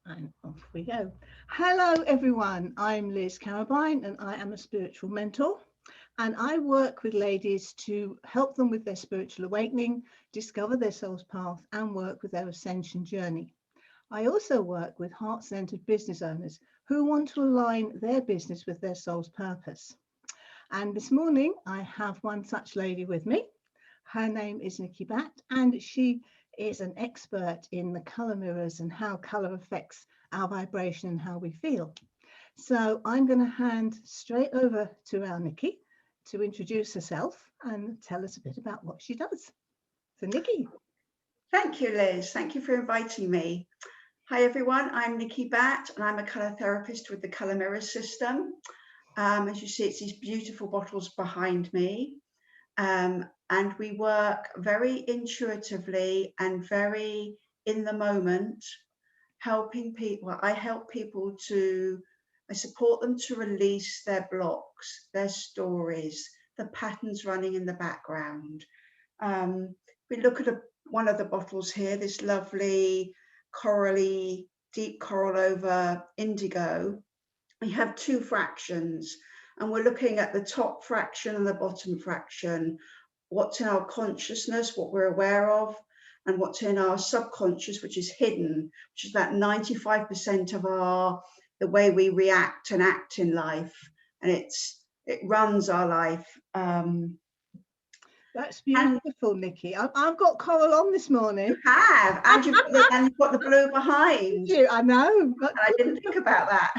And off we go. Hello, everyone. I'm Liz Carabine, and I am a spiritual mentor. And I work with ladies to help them with their spiritual awakening, discover their soul's path, and work with their ascension journey. I also work with heart centered business owners who want to align their business with their soul's purpose. And this morning, I have one such lady with me. Her name is Nicky Batt, and she is an expert in the colour mirrors and how colour affects our vibration and how we feel. So I'm going to hand straight over to our Nicky to introduce herself and tell us a bit about what she does. So Nicky. Thank you, Liz. Thank you for inviting me. Hi, everyone. I'm Nicky Batt, and I'm a colour therapist with the Colour Mirror System. As you see, it's these beautiful bottles behind me. And we work very intuitively and very in the moment, helping people. I help people I support them to release their blocks, their stories, the patterns running in the background. We look at one of the bottles here, this lovely corally, deep coral over indigo. We have two fractions, and we're looking at the top fraction and the bottom fraction, what's in our consciousness, what we're aware of, and what's in our subconscious, which is hidden, which is about 95% of the way we react and act in life, and it runs our life. That's beautiful, Nicky. I've got coral on this morning. You have, and you've got the blue behind. I know. I didn't think about that.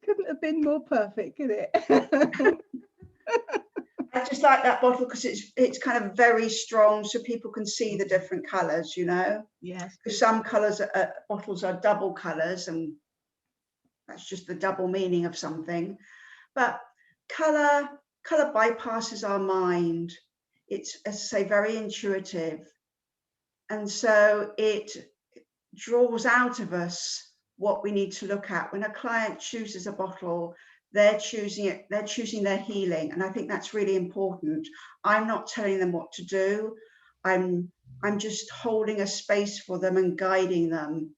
Couldn't have been more perfect, could it? I just like that bottle because it's kind of very strong, so people can see the different colours, you know. Yes. Because some colours, bottles are double colours, and that's just the double meaning of something. But colour bypasses our mind. It's, as I say, very intuitive, and so it draws out of us what we need to look at. When a client chooses a bottle, they're choosing their healing, and I think that's really important. I'm not telling them what to do. I'm just holding a space for them and guiding them,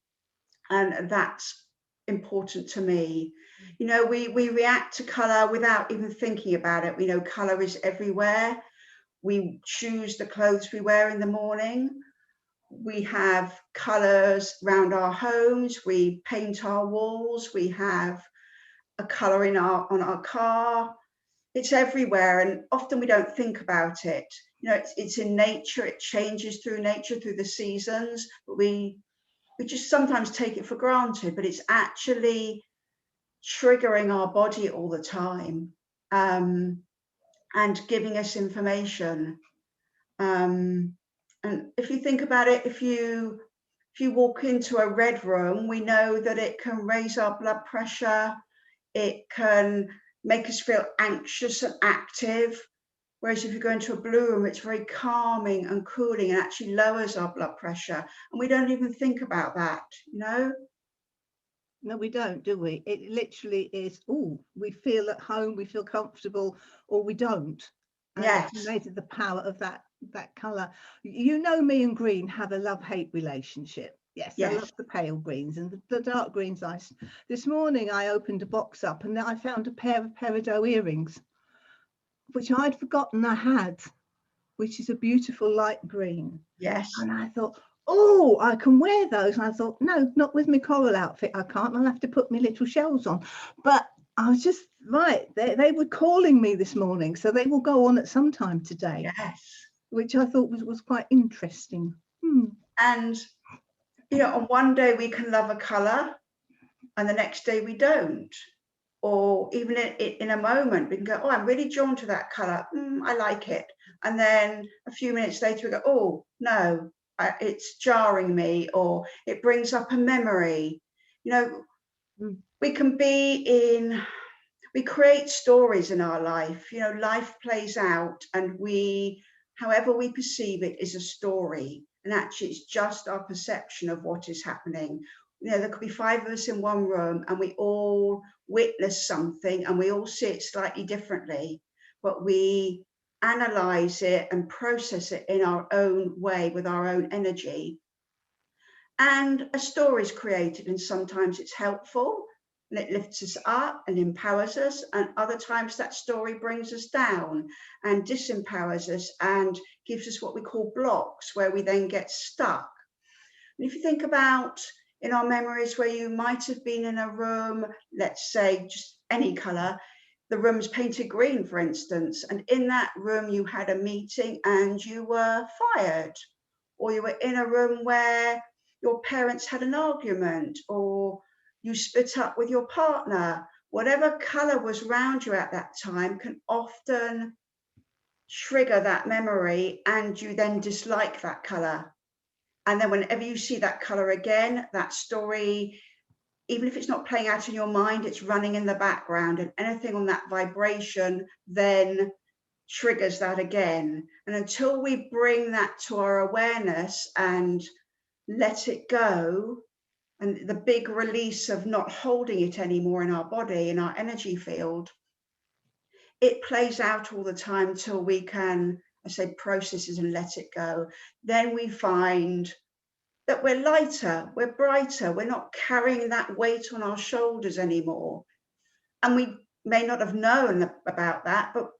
and that's important to me. You know, we react to color without even thinking about it. We know color is everywhere. We choose the clothes we wear in the morning. We have colors around our homes. We paint our walls. We have a color on our car. It's everywhere, and often we don't think about it. You know, it's in nature. It changes through nature, through the seasons, but we just sometimes take it for granted. But it's actually triggering our body all the time, and giving us information. And if you think about it, if you walk into a red room, we know that it can raise our blood pressure. It can make us feel anxious and active. Whereas if you go into a blue room, it's very calming and cooling and actually lowers our blood pressure. And we don't even think about that, you know? No, we don't, do we? It literally is, we feel at home, we feel comfortable, or we don't. And yes. It's amazing the power of that colour. You know, me and green have a love-hate relationship. Yes, I love the pale greens and the dark greens. This morning I opened a box up and I found a pair of peridot earrings, which I'd forgotten I had, which is a beautiful light green. Yes. And I thought, I can wear those. And I thought, no, not with my coral outfit. I can't. I'll have to put my little shells on. But I was just right. They were calling me this morning, so they will go on at some time today. Yes. Which I thought was quite interesting. And you know, on one day we can love a colour, and the next day we don't. Or even in a moment, we can go, I'm really drawn to that colour. I like it. And then a few minutes later, we go, oh, no, it's jarring me, or it brings up a memory. You know, we create stories in our life. You know, life plays out, and however we perceive it is a story. And actually, it's just our perception of what is happening. You know, there could be 5 of us in one room and we all witness something and we all see it slightly differently, but we analyze it and process it in our own way with our own energy. and a story is created, and sometimes it's helpful and it lifts us up and empowers us, and other times that story brings us down and disempowers us and gives us what we call blocks, where we then get stuck. And if you think about in our memories where you might have been in a room, let's say just any colour, the room's painted green, for instance, and in that room you had a meeting and you were fired, or you were in a room where your parents had an argument, or you split up with your partner. Whatever colour was round you at that time can often trigger that memory, and you then dislike that colour. And then whenever you see that colour again, that story, even if it's not playing out in your mind, it's running in the background, and anything on that vibration then triggers that again. And until we bring that to our awareness and let it go, and the big release of not holding it anymore in our body, in our energy field, it plays out all the time till we can, I say, process it and let it go. Then we find that we're lighter, we're brighter, we're not carrying that weight on our shoulders anymore. And we may not have known about that, but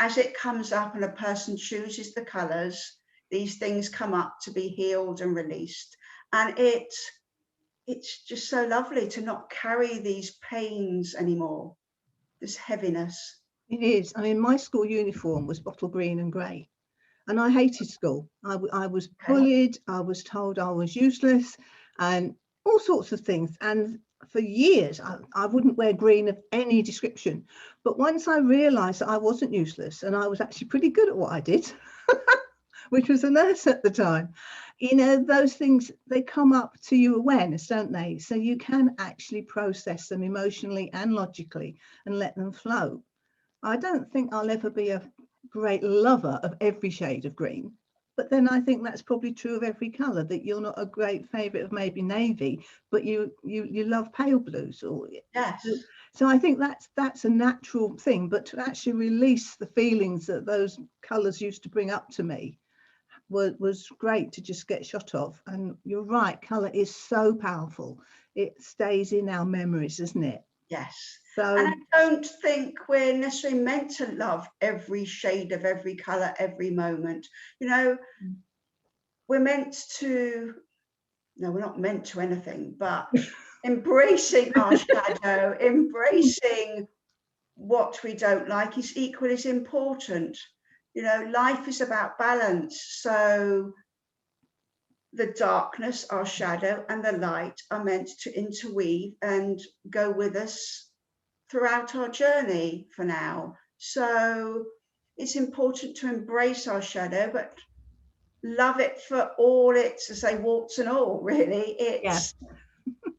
as it comes up and a person chooses the colours, these things come up to be healed and released. And it's just so lovely to not carry these pains anymore, this heaviness. It is. I mean, my school uniform was bottle green and grey, and I hated school. I was bullied. I was told I was useless, and all sorts of things. And for years, I wouldn't wear green of any description. But once I realised that I wasn't useless and I was actually pretty good at what I did, which was a nurse at the time, you know, those things, they come up to your awareness, don't they? So you can actually process them emotionally and logically and let them flow. I don't think I'll ever be a great lover of every shade of green, but then I think that's probably true of every colour, that you're not a great favourite of maybe navy, but you love pale blues. Or Yes. so I think that's a natural thing. But to actually release the feelings that those colours used to bring up to me was great to just get shot of. And you're right, colour is so powerful. It stays in our memories, isn't it? Yes. So, and I don't think we're necessarily meant to love every shade of every colour every moment. You know, we're meant to, no, we're not meant to anything, but embracing our shadow, embracing what we don't like is equally as important. You know, life is about balance. So the darkness, our shadow, and the light are meant to interweave and go with us throughout our journey for now. So it's important to embrace our shadow, but love it for all its, to say, warts and all, really. It's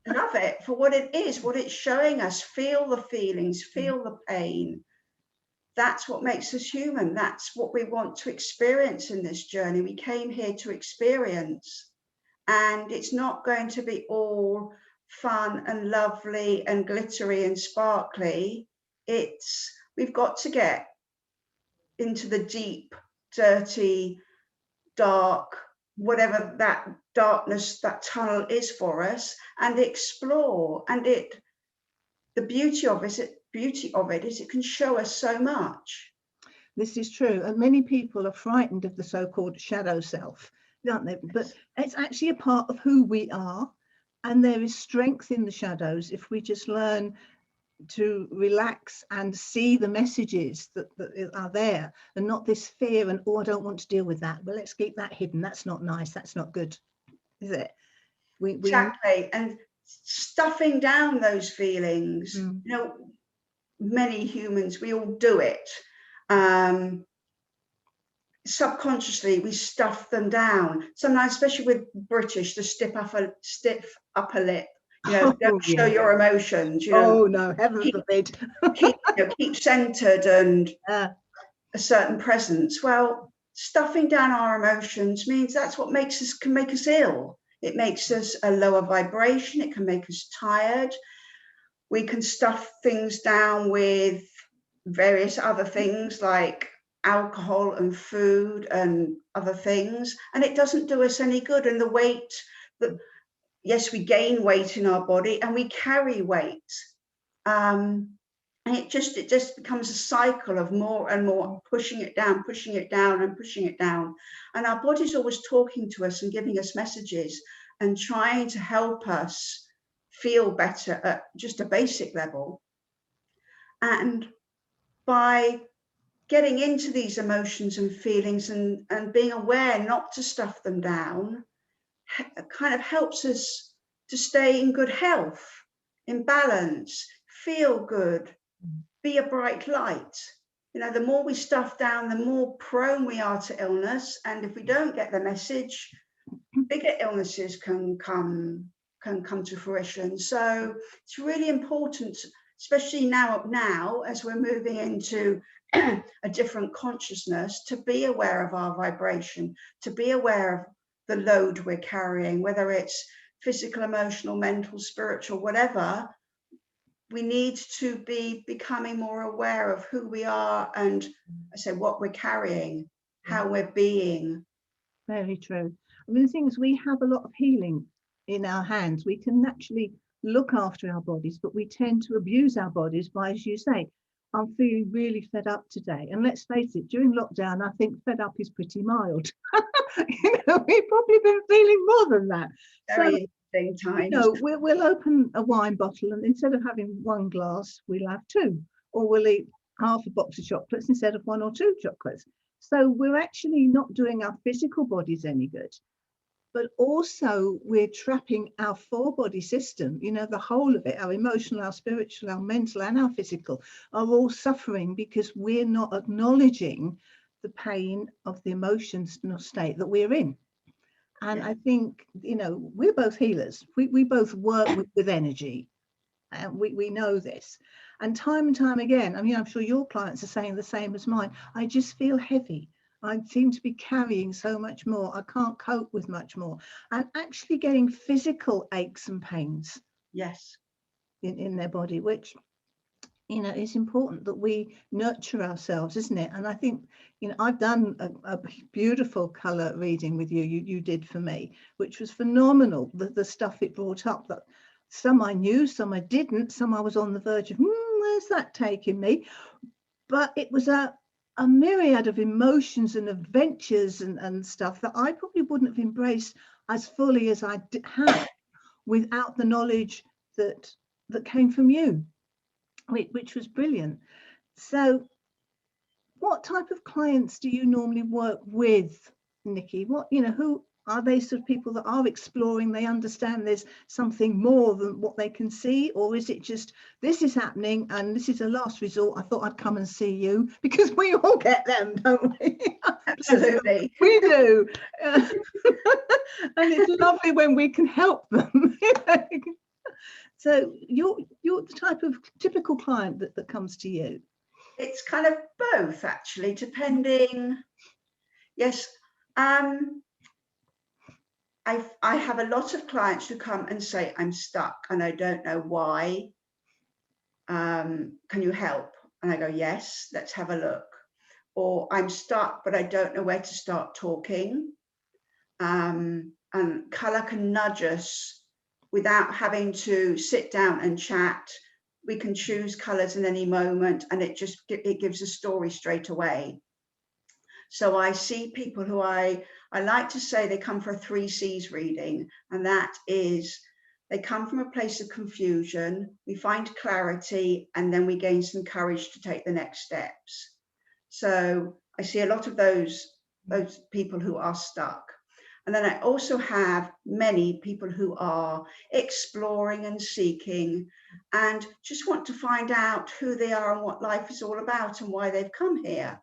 love it for what it is, what it's showing us. Feel the feelings, feel the pain. That's what makes us human. That's what we want to experience in this journey. We came here to experience, and it's not going to be all fun and lovely and glittery and sparkly. We've got to get into the deep, dirty, dark, whatever that darkness, that tunnel is for us, and explore. And the beauty of it is it can show us so much. This is true, and many people are frightened of the so-called shadow self, aren't they? But it's actually a part of who we are, and there is strength in the shadows if we just learn to relax and see the messages that are there, and not this fear and, oh, I don't want to deal with that. Well, let's keep that hidden. That's not nice. That's not good, is it? Exactly. And stuffing down those feelings, you know, many humans, we all do it. Subconsciously, we stuff them down. Sometimes, especially with British, the stiff upper lip. You know, don't show your emotions. You know, oh no, heaven forbid. keep centered and a certain presence. Well, stuffing down our emotions means that's what can make us ill. It makes us a lower vibration. It can make us tired. We can stuff things down with various other things like alcohol and food and other things, and it doesn't do us any good. And the weight, yes, we gain weight in our body and we carry weight. And it just becomes a cycle of more and more pushing it down and pushing it down. And our body's always talking to us and giving us messages and trying to help us feel better at just a basic level. And by getting into these emotions and feelings and being aware not to stuff them down, kind of helps us to stay in good health, in balance, feel good, be a bright light. You know, the more we stuff down, the more prone we are to illness. And if we don't get the message, bigger illnesses can come to fruition. So it's really important, especially now as we're moving into a different consciousness, to be aware of our vibration, to be aware of the load we're carrying, whether it's physical, emotional, mental, spiritual, whatever. We need to be becoming more aware of who we are and I say what we're carrying, how we're being. Very true. I mean, the thing is, we have a lot of healing in our hands. We can naturally look after our bodies, but we tend to abuse our bodies by, as you say, I'm feeling really fed up today. And let's face it, during lockdown, I think fed up is pretty mild. We've probably been feeling more than that. Very interesting times. We'll open a wine bottle and instead of having one glass, we'll have two, or we'll eat half a box of chocolates instead of one or two chocolates. So we're actually not doing our physical bodies any good, but also we're trapping our four body system, the whole of it, our emotional, our spiritual, our mental and our physical are all suffering because we're not acknowledging the pain of the emotional state that we're in. And I think, we're both healers. We both work with energy. And we know this. And time again, I mean, I'm sure your clients are saying the same as mine. I just feel heavy. I seem to be carrying so much more. I can't cope with much more. And actually getting physical aches and pains. Yes. In their body, which it's important that we nurture ourselves, isn't it? And I think, I've done a beautiful colour reading with you. You did for me, which was phenomenal. The stuff it brought up, that some I knew, some I didn't, some I was on the verge of, where's that taking me? But it was a myriad of emotions and adventures and stuff that I probably wouldn't have embraced as fully as I had without the knowledge that came from you, which was brilliant. So what type of clients do you normally work with, Nicky? Who are they? Sort of people that are exploring, they understand there's something more than what they can see, or is it just this is happening and this is a last resort, I thought I'd come and see you? Because we all get them, don't we? Absolutely. We do. And it's lovely when we can help them. So you're the type of typical client that comes to you. It's kind of both, actually, depending. Yes. I have a lot of clients who come and say, I'm stuck and I don't know why. Can you help? And I go, yes, let's have a look. Or I'm stuck, but I don't know where to start talking. And colour can nudge us without having to sit down and chat. We can choose colours in any moment and it gives a story straight away. So I see people who I like to say they come for a 3 C's reading, and that is they come from a place of confusion, we find clarity, and then we gain some courage to take the next steps. So I see a lot of those people who are stuck. And then I also have many people who are exploring and seeking and just want to find out who they are and what life is all about and why they've come here.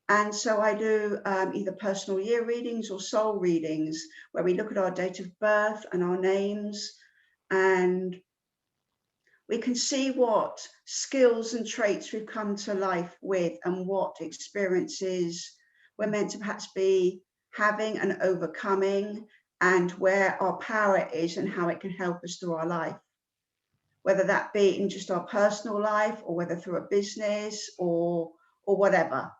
And so I do either personal year readings or soul readings, where we look at our date of birth and our names, and we can see what skills and traits we've come to life with and what experiences we're meant to perhaps be having and overcoming, and where our power is and how it can help us through our life, whether that be in just our personal life or whether through a business or whatever.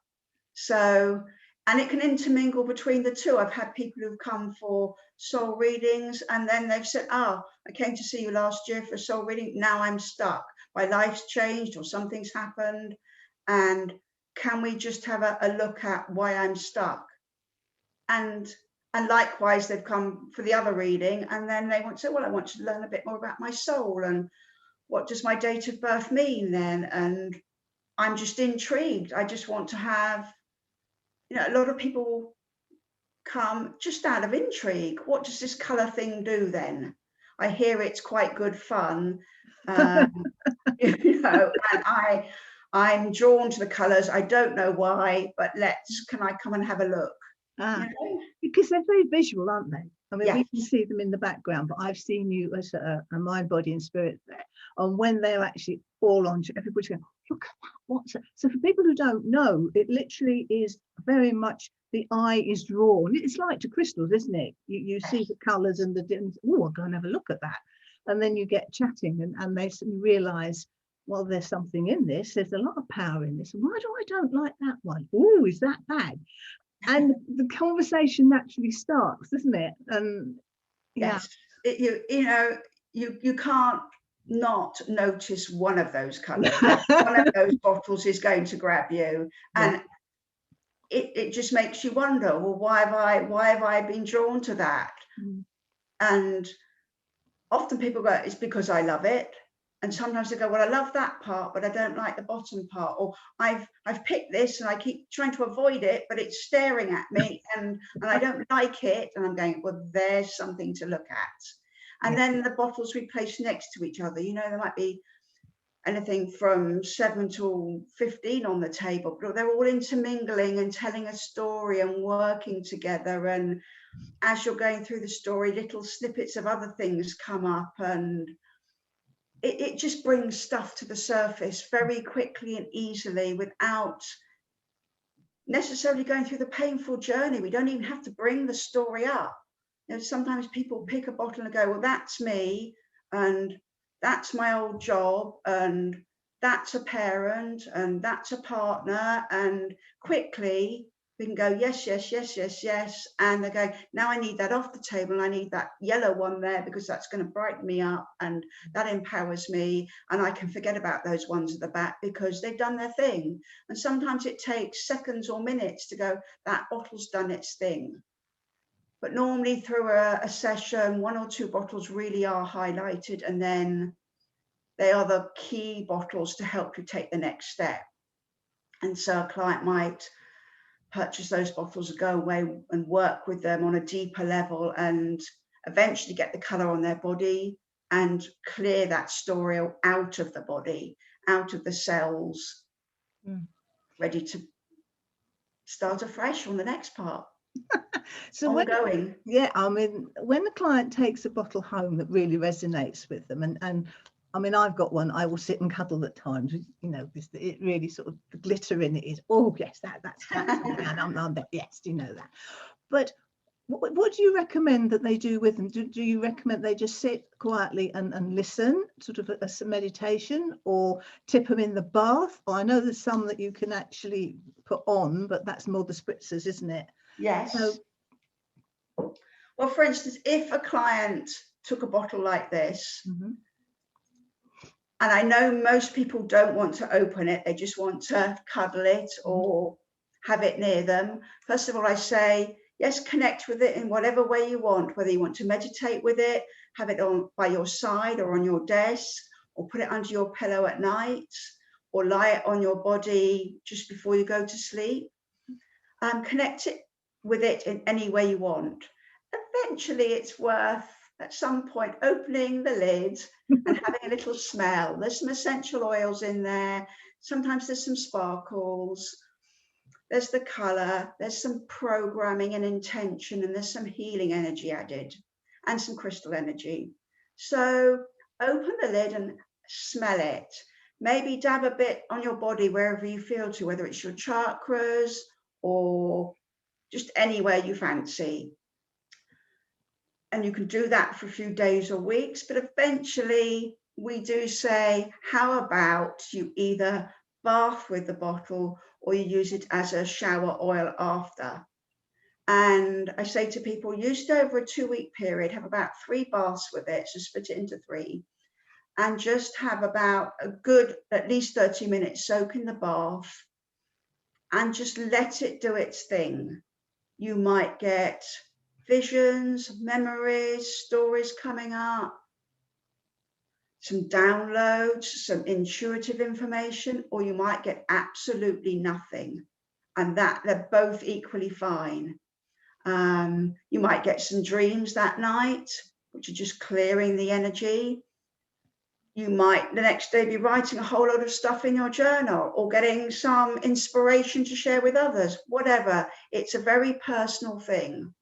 So And it can intermingle between the two. I've had people who've come for soul readings and then they've said, oh, I came to see you last year for a soul reading. Now I'm stuck. My life's changed or something's happened. And can we just have a look at why I'm stuck? And likewise, they've come for the other reading and then they want to say, well, I want to learn a bit more about my soul and what does my date of birth mean then? And I'm just intrigued. I just want to have, a lot of people come just out of intrigue. What does this colour thing do then? I hear it's quite good fun. And I'm drawn to the colours. I don't know why, but can I come and have a look? Because they're very visual, aren't they? I mean, yes. We can see them in the background, but I've seen you as a mind, body and spirit there. And when they're actually all on, everybody's going, look at that, what's that? So for people who don't know, it literally is very much the eye is drawn. It's like to crystals, isn't it? You see the colours and the different, oh, I'll go and have a look at that. And then you get chatting and they realise, well, there's something in this. There's a lot of power in this. Why do I don't like that one? Oh, is that bad? And the conversation naturally starts, doesn't it? And yes, you can't not notice one of those colours. One of those bottles is going to grab you, and it just makes you wonder, well, why have I been drawn to that? And often people go, it's because I love it. And sometimes they go, well, I love that part, but I don't like the bottom part. Or I've picked this and I keep trying to avoid it, but it's staring at me and I don't like it. And I'm going, well, there's something to look at. And then the bottles we place next to each other, there might be anything from 7 to 15 on the table, but they're all intermingling and telling a story and working together. And as you're going through the story, little snippets of other things come up, and it just brings stuff to the surface very quickly and easily without necessarily going through the painful journey. We don't even have to bring the story up. Sometimes people pick a bottle and go, well, that's me, and that's my old job, and that's a parent, and that's a partner, and quickly we can go, yes, yes, yes, yes, yes. And they're going, now I need that off the table. And I need that yellow one there because that's going to brighten me up and that empowers me. And I can forget about those ones at the back because they've done their thing. And sometimes it takes seconds or minutes to go, that bottle's done its thing. But normally through a session, 1 or 2 bottles really are highlighted. And then they are the key bottles to help you take the next step. And so a client might purchase those bottles, go away and work with them on a deeper level and eventually get the colour on their body and clear that story out of the body, out of the cells, ready to start afresh on the next part. So ongoing. I mean, when the client takes a bottle home that really resonates with them, and I mean, I've got one I will sit and cuddle at times, it really sort of, the glitter in it is, oh yes, that's and I'm that, yes, that. But what do you recommend that they do with them? Do you recommend they just sit quietly and listen, sort of a meditation, or tip them in the bath? Or I know there's some that you can actually put on, but that's more the spritzers, isn't it? Yes. Well, for instance, if a client took a bottle like this, and I know most people don't want to open it, they just want to cuddle it or have it near them. First of all, I say, yes, connect with it in whatever way you want, whether you want to meditate with it, have it on by your side or on your desk, or put it under your pillow at night, or lie it on your body just before you go to sleep. Connect it with it in any way you want. Eventually, it's worth at some point opening the lid and having a little smell. There's some essential oils in there. Sometimes there's some sparkles. There's the color. There's some programming and intention, and there's some healing energy added and some crystal energy. So open the lid and smell it. Maybe dab a bit on your body wherever you feel to, whether it's your chakras or just anywhere you fancy. And you can do that for a few days or weeks, but eventually we do say, how about you either bath with the bottle, or you use it as a shower oil after. And I say to people, use it over a 2-week period, have about 3 baths with it, so split it into 3, and just have about a good, at least 30 minutes soak in the bath, and just let it do its thing. You might get visions, memories, stories coming up, some downloads, some intuitive information, or you might get absolutely nothing. And that they're both equally fine. You might get some dreams that night, which are just clearing the energy. You might the next day be writing a whole lot of stuff in your journal, or getting some inspiration to share with others, whatever. It's a very personal thing.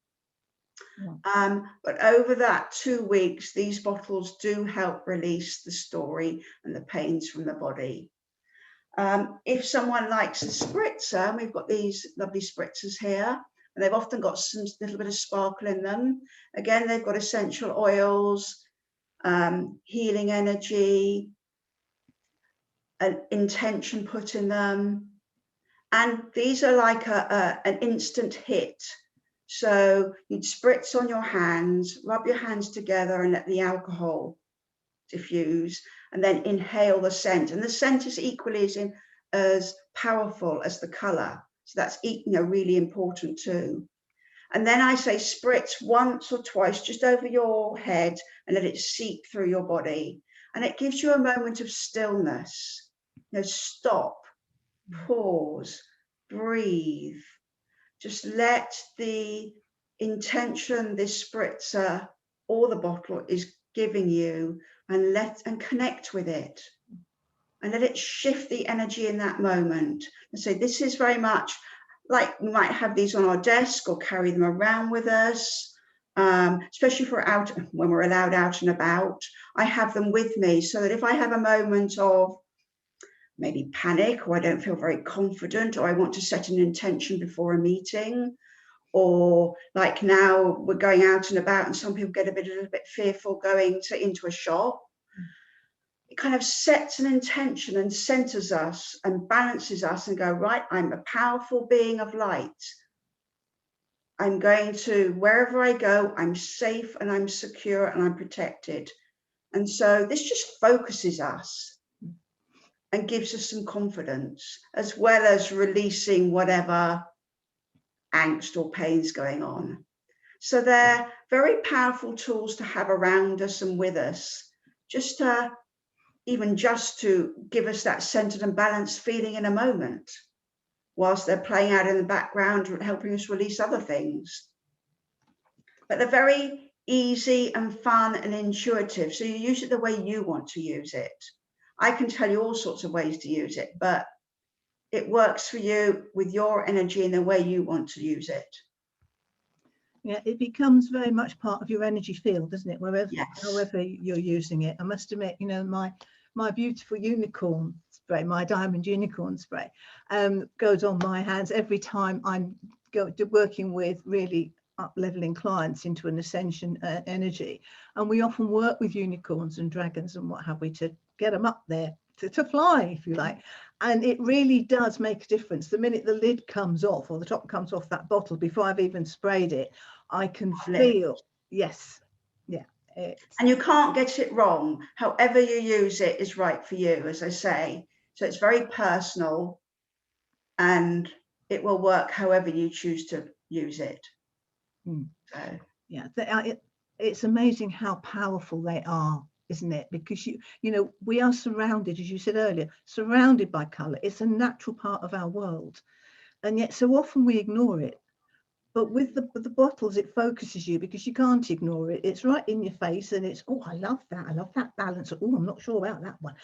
But over that 2 weeks, these bottles do help release the story and the pains from the body. If someone likes a spritzer, we've got these lovely spritzers here, and they've often got some little bit of sparkle in them. Again, they've got essential oils, healing energy, an intention put in them. And these are like an instant hit. So you'd spritz on your hands, rub your hands together and let the alcohol diffuse, and then inhale the scent. And the scent is equally as powerful as the color. So that's really important too. And then I say spritz once or twice just over your head and let it seep through your body. And it gives you a moment of stillness. Stop, pause, breathe. Just let the intention this spritzer or the bottle is giving you, and connect with it, and let it shift the energy in that moment. And say, this is very much like we might have these on our desk or carry them around with us, especially when we're allowed out and about. I have them with me so that if I have a moment of maybe panic, or I don't feel very confident, or I want to set an intention before a meeting, or like now we're going out and about and some people get a little bit fearful going into a shop. It kind of sets an intention and centers us and balances us and go, right, I'm a powerful being of light. I'm going to, wherever I go, I'm safe and I'm secure and I'm protected. And so this just focuses us and gives us some confidence, as well as releasing whatever angst or pain's going on. So they're very powerful tools to have around us and with us, just to give us that centered and balanced feeling in a moment, whilst they're playing out in the background, helping us release other things. But they're very easy and fun and intuitive. So you use it the way you want to use it. I can tell you all sorts of ways to use it, but it works for you with your energy and the way you want to use it. Yeah, it becomes very much part of your energy field, doesn't it? However you're using it. I must admit, my beautiful unicorn spray, my diamond unicorn spray, goes on my hands every time I'm working with really up-leveling clients into an ascension energy. And we often work with unicorns and dragons and what have we to get them up there to fly, if you like. And it really does make a difference. The minute the lid comes off, or the top comes off that bottle, before I've even sprayed it, I can feel, yes, yeah. And you can't get it wrong. However you use it is right for you, as I say. So it's very personal, and it will work however you choose to use it. So yeah, it's amazing how powerful they are, isn't it? Because we are surrounded, as you said earlier, surrounded by color. It's a natural part of our world, and yet so often we ignore it. But with the bottles, it focuses you because you can't ignore it. It's right in your face, and it's, oh, I love that balance. Oh, I'm not sure about that one.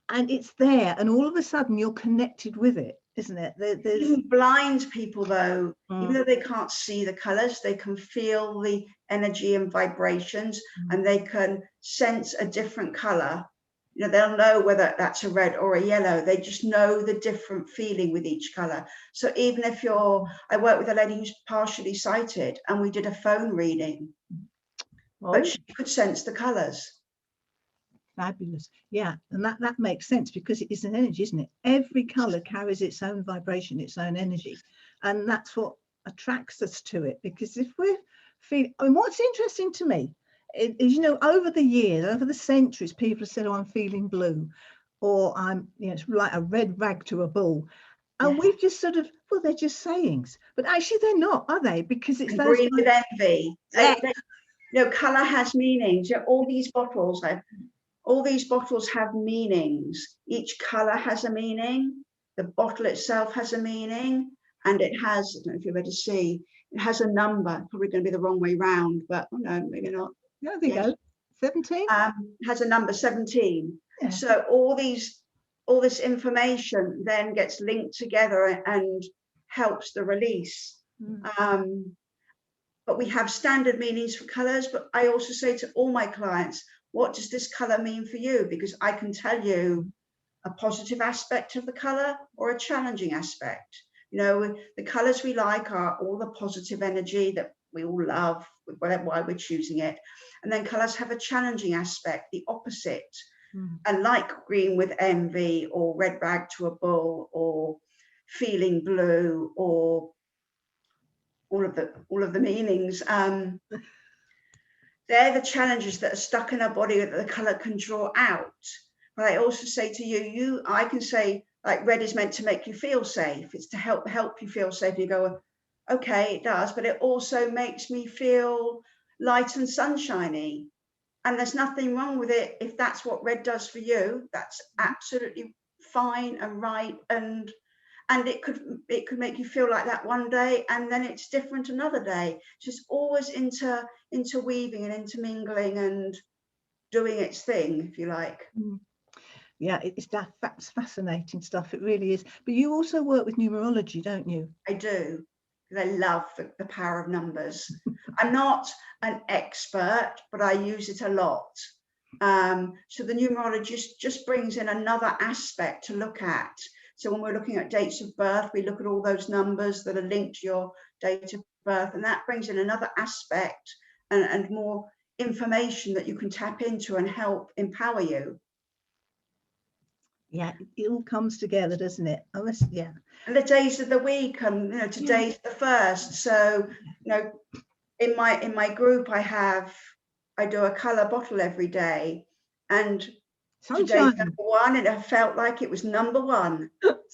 And it's there, and all of a sudden you're connected with it, isn't it? Even blind people, though, even though they can't see the colors, they can feel the energy and vibrations, and they can sense a different color. They'll know whether that's a red or a yellow. They just know the different feeling with each color. So even if I work with a lady who's partially sighted, and we did a phone reading, but she could sense the colors. Fabulous. Yeah, and that makes sense because it is an energy, isn't it? Every color carries its own vibration, its own energy, and that's what attracts us to it. Because if we're feeling, I mean, what's interesting to me is, you know, over the years, over the centuries, people have said, "Oh, I'm feeling blue," or "I'm, you know, it's like a red rag to a bull," and Yes. we've just sort of, well, they're just sayings, but actually they're not, are they? Because it's And those. green with envy. Yeah. You know, color has meanings. You know, all these bottles have meanings. Each color has a meaning. The bottle itself has a meaning, and it has, I don't know if you're able to see, it has a number. Probably going to be the wrong way round, but oh no, maybe not. Yeah, there you go. 17. Has a number 17. Yeah. So all this information then gets linked together and helps the release. But we have standard meanings for colors, but I also say to all my clients, what does this color mean for you? Because I can tell you a positive aspect of the color or a challenging aspect. You know, the colors we like are all the positive energy that we all love, why we're choosing it. And then colors have a challenging aspect, the opposite. And like green with envy, or red rag to a bull, or feeling blue, or all of the meanings. They're the challenges that are stuck in our body that the color can draw out. But I also say to you, I can say, like, red is meant to make you feel safe. It's to help you feel safe. You go, okay, it does, but it also makes me feel light and sunshiny. And there's nothing wrong with it if that's what red does for you. That's absolutely fine and right. And it could make you feel like that one day, and then it's different another day. It's just always interweaving and intermingling and doing its thing, if you like. Yeah, that's fascinating stuff. It really is. But you also work with numerology, don't you? I do, because I love the power of numbers. I'm not an expert, but I use it a lot. So the numerologist just brings in another aspect to look at. So when we're looking at dates of birth, we look at all those numbers that are linked to your date of birth, and that brings in another aspect and more information that you can tap into and help empower you. Yeah, it all comes together, doesn't it? Yeah. And the days of the week, and you know, today's the 1st. So, you know, in my group, I do a color bottle every day, and today's number 1, and it felt like it was number 1.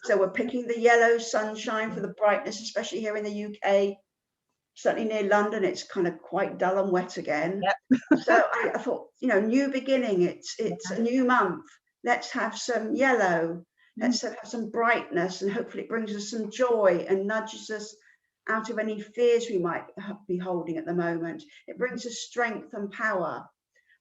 So we're picking the yellow sunshine for the brightness, especially here in the UK. Certainly near London, it's kind of quite dull and wet again. Yep. So I thought, you know, new beginning. It's a new month. Let's have some yellow. Let's have some brightness, and hopefully it brings us some joy and nudges us out of any fears we might be holding at the moment. It brings us strength and power.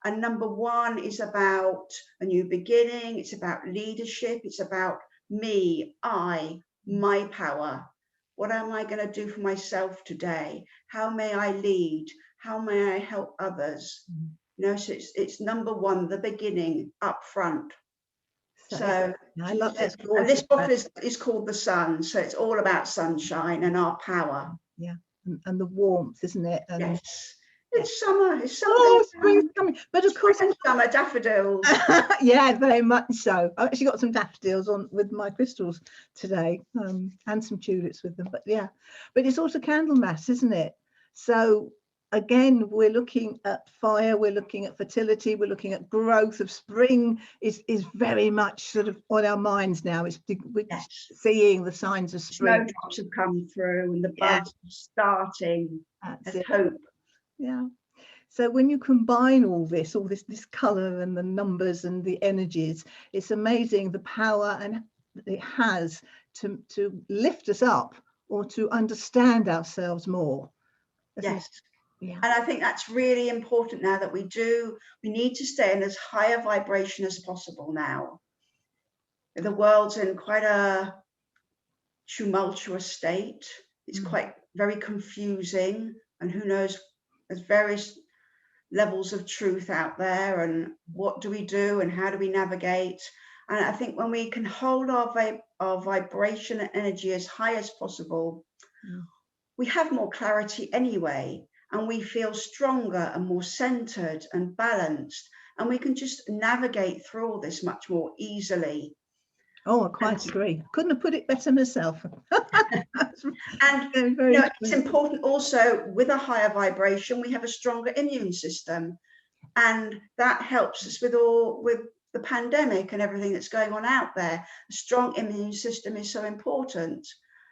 And number 1 is about a new beginning. It's about leadership. It's about me, my power. What am I going to do for myself today? How may I lead? How may I help others? You know, so it's number 1, the beginning, up front. So I love that. And this bottle is called the sun. So it's all about sunshine and our power. Yeah, and the warmth, isn't it? And yes. It's summer. It's summer. Oh, spring's coming. But of course, summer daffodils. Yeah, very much so. I've actually got some daffodils on with my crystals today, and some tulips with them. But yeah, but it's also Candlemas, isn't it? So again, we're looking at fire. We're looking at fertility. We're looking at growth of spring. Is very much sort of on our minds now. We're seeing the signs of spring. Snowdrops have come through, and the buds are starting. There's hope. Yeah. So when you combine all this color and the numbers and the energies, it's amazing the power and it has to lift us up or to understand ourselves more. Yes. Yeah. And I think that's really important now that we need to stay in as high a vibration as possible now. The world's in quite a tumultuous state. It's quite very confusing, and who knows, there's various levels of truth out there, and what do we do and how do we navigate? And I think when we can hold our vibration and energy as high as possible, we have more clarity anyway, and we feel stronger and more centered and balanced. and we can just navigate through all this much more easily. Oh, I quite agree. Couldn't have put it better myself. And very, very it's important also, with a higher vibration, we have a stronger immune system, and that helps us with the pandemic and everything that's going on out there. A strong immune system is so important.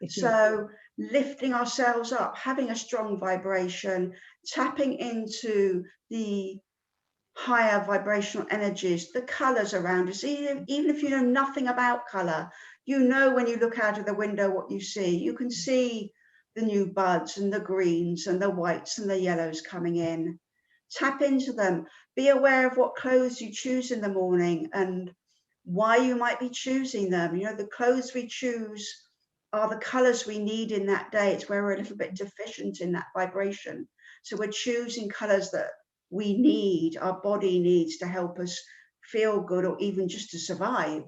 So lifting ourselves up, having a strong vibration, tapping into the higher vibrational energies, the colors around us, even if you know nothing about color, you know, when you look out of the window what you see. You can see the new buds and the greens and the whites and the yellows coming in. Tap into them. Be aware of what clothes you choose in the morning and why you might be choosing them. You know, the clothes we choose are the colors we need in that day. It's where we're a little bit deficient in that vibration. So we're choosing colors that we need, our body needs, to help us feel good, or even just to survive.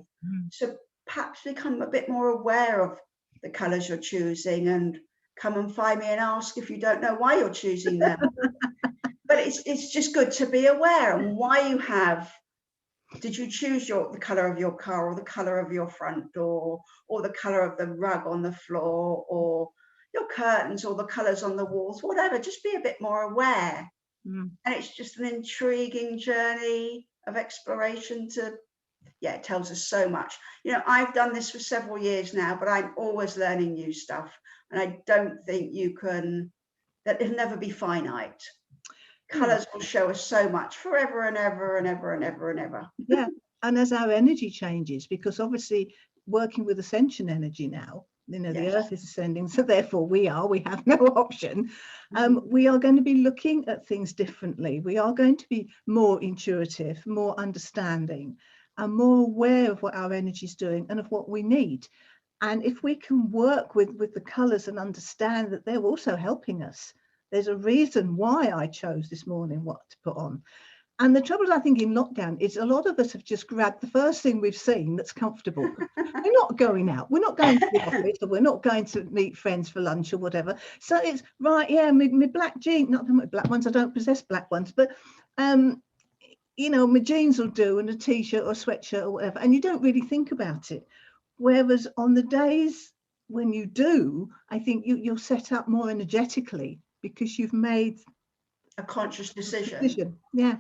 So perhaps become a bit more aware of the colors you're choosing, and come and find me and ask if you don't know why you're choosing them. But it's just good to be aware and why you have. Did you choose the color of your car, or the color of your front door, or the color of the rug on the floor, or your curtains, or the colors on the walls, whatever? Just be a bit more aware. And it's just an intriguing journey of exploration it tells us so much. You know, I've done this for several years now, but I'm always learning new stuff. And I don't think that it'll never be finite. Colors will show us so much forever and ever and ever and ever and ever. Yeah. And as our energy changes, because obviously working with ascension energy now, you know, the earth is ascending, so therefore we have no option. We are going to be looking at things differently. We are going to be more intuitive, more understanding, and more aware of what our energy is doing and of what we need. And if we can work with the colors and understand that they're also helping us, there's a reason why I chose this morning what to put on. And the trouble, I think, in lockdown is a lot of us have just grabbed the first thing we've seen that's comfortable. We're not going out. We're not going to the office, or we're not going to meet friends for lunch or whatever. So it's right, my black jeans, not my black ones, I don't possess black ones, but, you know, my jeans will do, and a T-shirt or a sweatshirt or whatever. And you don't really think about it. Whereas on the days when you do, I think you're set up more energetically because you've made a conscious decision. Yeah.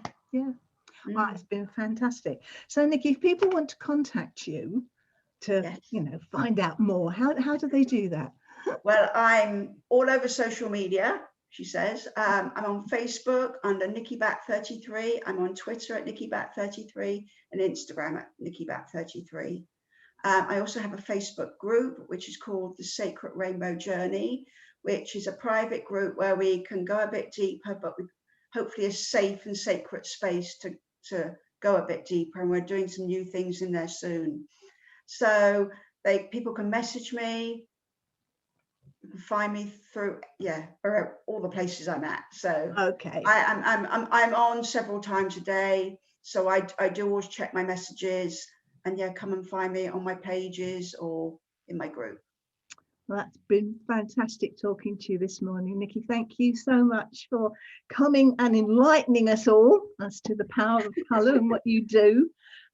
Well, it's been fantastic. So, Nicky, if people want to contact you to, you know, find out more, how do they do that? Well, I'm all over social media, she says. I'm on Facebook under Nicky Batt 33. I'm on Twitter at Nicky Batt 33 and Instagram at Nicky Batt 33. I also have a Facebook group, which is called The Sacred Rainbow Journey, which is a private group where we can go a bit deeper, but with hopefully a safe and sacred space to go a bit deeper. And we're doing some new things in there soon. So people can message me, find me through all the places I'm at. So okay, I'm on several times a day. So I do always check my messages, and come and find me on my pages or in my group. Well, that's been fantastic talking to you this morning, Nicky. Thank you so much for coming and enlightening us all as to the power of colour and what you do.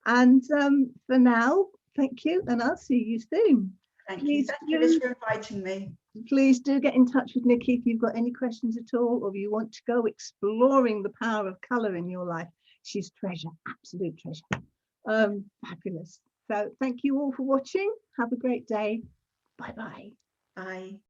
And for now, thank you, and I'll see you soon. Thank you. Thank you, Liz, for inviting me. Please do get in touch with Nicky if you've got any questions at all, or if you want to go exploring the power of colour in your life. She's treasure, absolute treasure. Fabulous. So thank you all for watching. Have a great day. Bye-bye. Bye.